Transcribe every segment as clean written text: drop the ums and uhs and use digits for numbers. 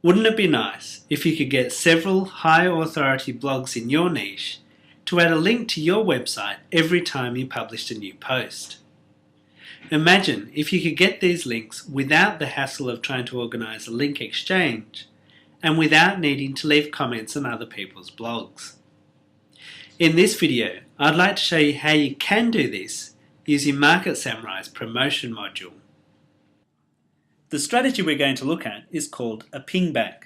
Wouldn't it be nice if you could get several high authority blogs in your niche to add a link to your website every time you published a new post? Imagine if you could get these links without the hassle of trying to organise a link exchange and without needing to leave comments on other people's blogs. In this video, I'd like to show you how you can do this using Market Samurai's promotion module. The strategy we're going to look at is called a pingback.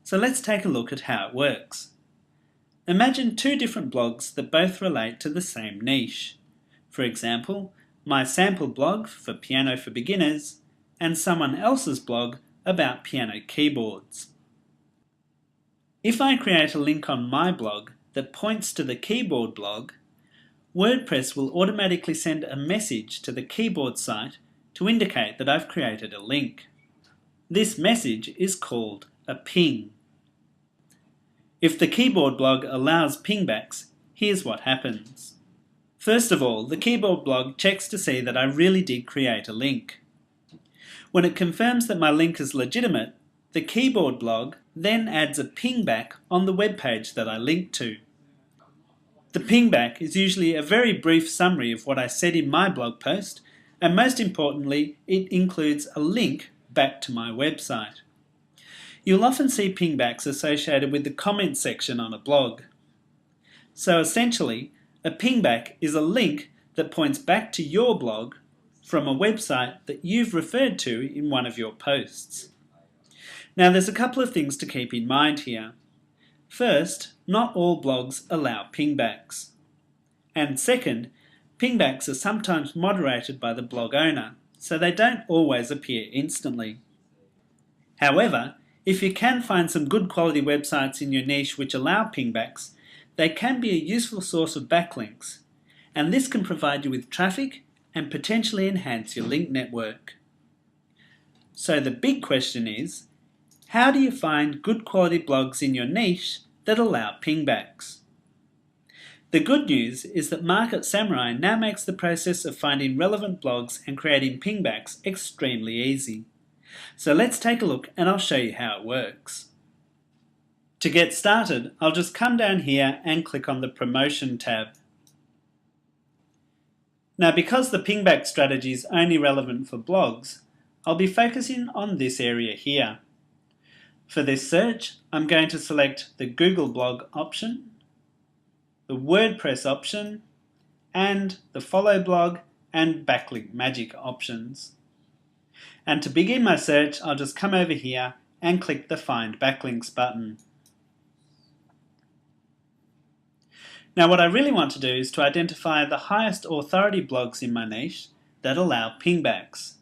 So let's take a look at how it works. Imagine two different blogs that both relate to the same niche. For example, my sample blog for piano for beginners and someone else's blog about piano keyboards. If I create a link on my blog that points to the keyboard blog, WordPress will automatically send a message to the keyboard site to indicate that I've created a link. This message is called a ping. If the keyboard blog allows pingbacks, here's what happens. First of all, the keyboard blog checks to see that I really did create a link. When it confirms that my link is legitimate, the keyboard blog then adds a pingback on the web page that I linked to. The pingback is usually a very brief summary of what I said in my blog post, and most importantly, it includes a link back to my website. You'll often see pingbacks associated with the comments section on a blog. So essentially, a pingback is a link that points back to your blog from a website that you've referred to in one of your posts. Now there's a couple of things to keep in mind here. First, not all blogs allow pingbacks. And second, pingbacks are sometimes moderated by the blog owner, so they don't always appear instantly. However, if you can find some good quality websites in your niche which allow pingbacks, they can be a useful source of backlinks, and this can provide you with traffic and potentially enhance your link network. So the big question is, how do you find good quality blogs in your niche that allow pingbacks? The good news is that Market Samurai now makes the process of finding relevant blogs and creating pingbacks extremely easy. So let's take a look and I'll show you how it works. To get started, I'll just come down here and click on the Promotion tab. Now because the pingback strategy is only relevant for blogs, I'll be focusing on this area here. For this search, I'm going to select the Google blog option, the WordPress option, and the Follow blog and Backlink Magic options. And to begin my search, I'll just come over here and click the Find Backlinks button. Now what I really want to do is to identify the highest authority blogs in my niche that allow pingbacks.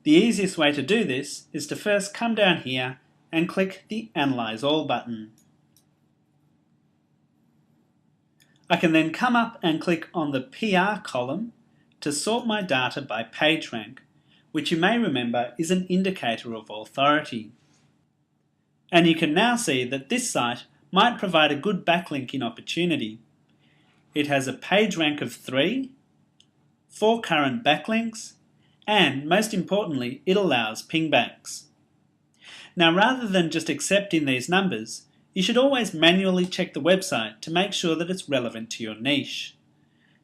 The easiest way to do this is to first come down here and click the Analyze All button. I can then come up and click on the PR column to sort my data by page rank, which you may remember is an indicator of authority. And you can now see that this site might provide a good backlinking opportunity. It has a page rank of 3, 4 current backlinks, and most importantly, it allows pingbacks. Now rather than just accepting these numbers, you should always manually check the website to make sure that it's relevant to your niche.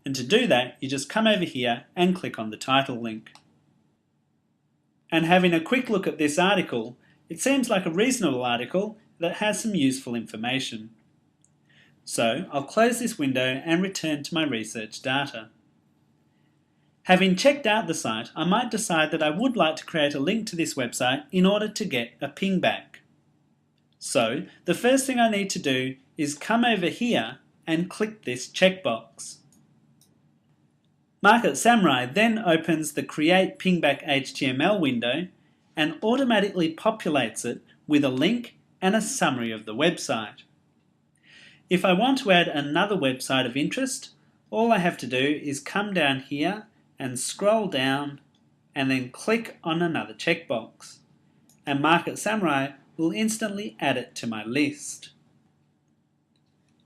And to do that, you just come over here and click on the title link. And having a quick look at this article, it seems like a reasonable article that has some useful information. So I'll close this window and return to my research data. Having checked out the site, I might decide that I would like to create a link to this website in order to get a pingback. So the first thing I need to do is come over here and click this checkbox. Market Samurai then opens the Create Pingback HTML window and automatically populates it with a link and a summary of the website. If I want to add another website of interest, all I have to do is come down here and scroll down and then click on another checkbox, and Market Samurai will instantly add it to my list.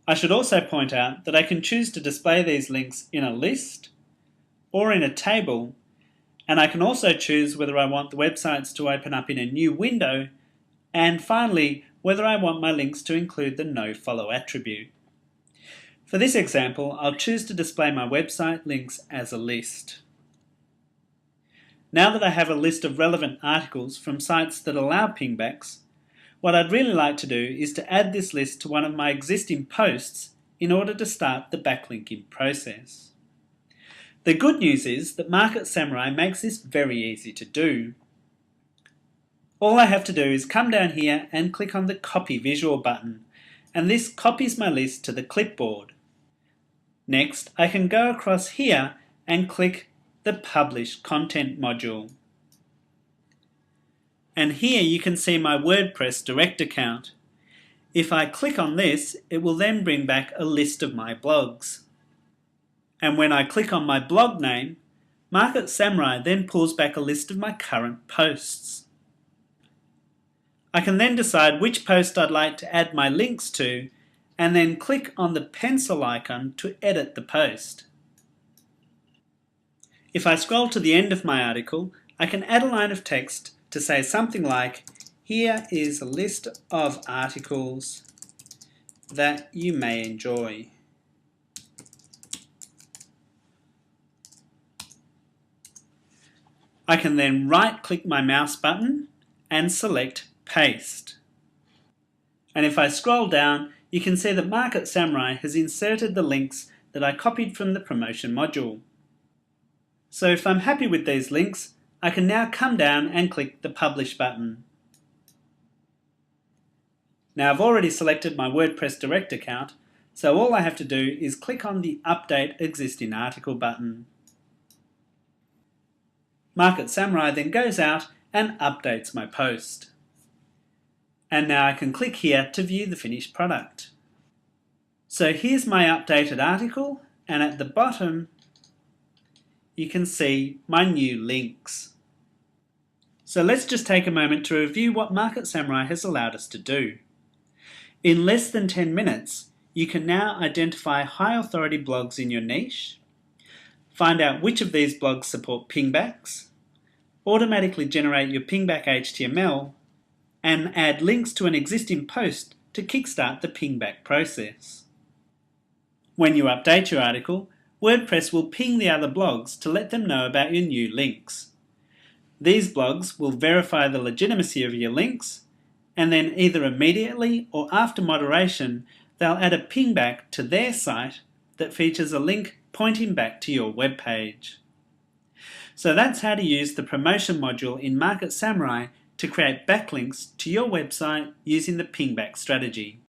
I should also point out that I can choose to display these links in a list or in a table, and I can also choose whether I want the websites to open up in a new window and finally, whether I want my links to include the nofollow attribute. For this example, I'll choose to display my website links as a list. Now that I have a list of relevant articles from sites that allow pingbacks, what I'd really like to do is to add this list to one of my existing posts in order to start the backlinking process. The good news is that Market Samurai makes this very easy to do. All I have to do is come down here and click on the Copy Visual button, and this copies my list to the clipboard. Next, I can go across here and click the Publish Content module. And here you can see my WordPress direct account. If I click on this, it will then bring back a list of my blogs. And when I click on my blog name, Market Samurai then pulls back a list of my current posts. I can then decide which post I'd like to add my links to, and then click on the pencil icon to edit the post. If I scroll to the end of my article, I can add a line of text to say something like, "Here is a list of articles that you may enjoy." I can then right-click my mouse button and select Paste. And if I scroll down, you can see that Market Samurai has inserted the links that I copied from the promotion module. So if I'm happy with these links, I can now come down and click the Publish button. Now I've already selected my WordPress direct account, so all I have to do is click on the Update Existing Article button. Market Samurai then goes out and updates my post. And now I can click here to view the finished product. So here's my updated article, and at the bottom you can see my new links. So let's just take a moment to review what Market Samurai has allowed us to do. In less than 10 minutes, you can now identify high authority blogs in your niche, find out which of these blogs support pingbacks, automatically generate your pingback HTML, and add links to an existing post to kickstart the pingback process. When you update your article, WordPress will ping the other blogs to let them know about your new links. These blogs will verify the legitimacy of your links, and then either immediately or after moderation, they'll add a pingback to their site that features a link pointing back to your web page. So that's how to use the promotion module in Market Samurai to create backlinks to your website using the pingback strategy.